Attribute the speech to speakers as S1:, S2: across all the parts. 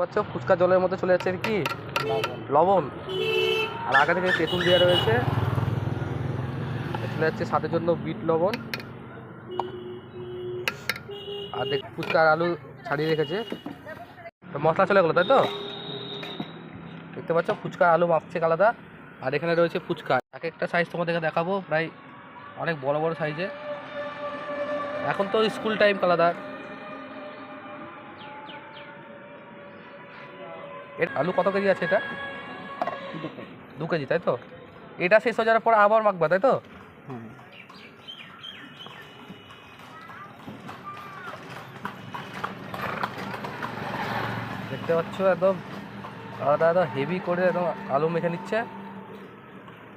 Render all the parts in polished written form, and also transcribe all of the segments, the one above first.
S1: পাচ্ছ ফুচকা জলের মধ্যে চলে যাচ্ছে কি লবণ, আর আগে থেকে তেঁতুল দেওয়া রয়েছে, চলে যাচ্ছে স্বাদের জন্য বিট লবণ, আর দেখ ফুচকা আর আলু ছাড়িয়ে রেখেছে, তো মশলা চলে গেলো, তাই তো দেখতে পাচ্ছ ফুচকা আলু মাপছে আলাদা। আর এখানে রয়েছে ফুচকা, এক একটা সাইজ তোমাদেরকে দেখাবো, প্রায় অনেক বড় বড় সাইজে। এখন তো স্কুল টাইম আলাদা। এর আলু কত কেজি আছে? এটা 2 কেজি, তাই তো? এটা শেষ হয়ে যাওয়ার পর আবার মাখবা, তাই তো? দেখতে পাচ্ছ একদম আলাদা আলাদা হেভি করে একদম আলু মেখে নিচ্ছে।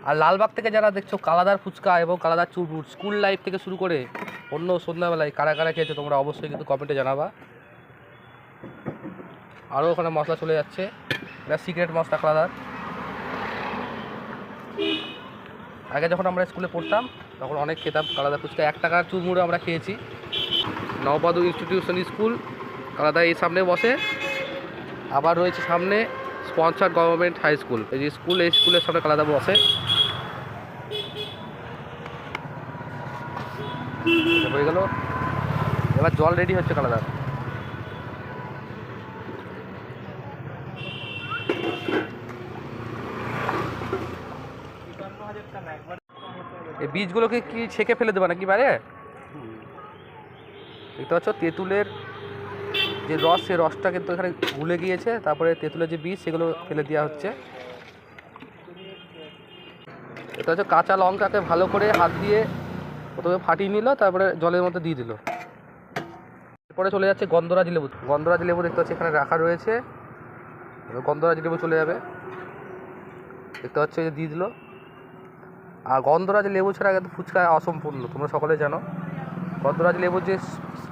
S1: আর লালবাগ থেকে যারা দেখছো কালাদার ফুচকা এবং কালাদার চুরমুর, স্কুল লাইফ থেকে শুরু করে অন্য সন্ধ্যাবেলায় কারা কারা খেয়েছো তোমরা অবশ্যই কিন্তু কমেন্টে জানাবা। আরও ওখানে মশলা চলে যাচ্ছে, এটা সিক্রেট মশলা কালাদার। আগে যখন আমরা স্কুলে পড়তাম তখন অনেক খেতাম কালাদার ফুচকা, 1 টাকার চুরমুড়ে আমরা খেয়েছি। নওবাদু ইনস্টিটিউশন স্কুল কালাদা এই সামনে বসে, আবার রয়েছে সামনে স্পন্সার গভর্নমেন্ট হাই স্কুল, এই যে স্কুল, এই স্কুলের সামনে কালাদা বসে। হয়ে গেল, এবার জল রেডি হচ্ছে কালাদার। এই বীজগুলোকে কি ছেঁকে ফেলে দেবে নাকি বাইরে? দেখতে পাচ্ছ তেঁতুলের যে রস, সেই রসটা কিন্তু এখানে গুলে গিয়েছে, তারপরে তেঁতুলের যে বীজ সেগুলো ফেলে দেওয়া হচ্ছে। এটা হচ্ছে কাঁচা লঙ্কাকে ভালো করে হাত দিয়ে প্রথমে ফাটিয়ে নিল, তারপরে জলের মধ্যে দিয়ে দিল। এরপরে চলে যাচ্ছে গন্ধরাজ লেবু। গন্ধরাজ লেবু দেখতে পাচ্ছি এখানে রাখা রয়েছে, গন্ধরাজ লেবু চলে যাবে, দেখতে পাচ্ছ যে দিয়ে দিল। আর গন্ধরাজ লেবু ছাড়া কিন্তু ফুচকা অসম্পূর্ণ, তোমরা সকলে জানো। গন্ধরাজ লেবুর যে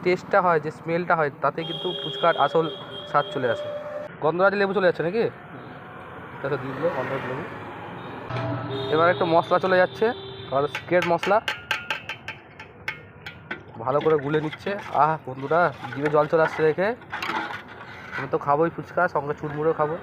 S1: টেস্টটা হয়, যে স্মেলটা হয়, তাতে কিন্তু ফুচকার আসল স্বাদ চলে আসে। গন্ধরাজ লেবু চলে যাচ্ছে নাকি? এটা দিয়ে দিল গন্ধরাজ লেবু। এবার একটা মশলা চলে যাচ্ছে, আর সিক্রেট মশলা ভালো করে গুলে নিচ্ছে। আহ বন্ধুরা, জিভে জল চলে আসছে দেখে। আমি তো খাবোই ফুচকা, সঙ্গে চুরমুড়েও খাবো।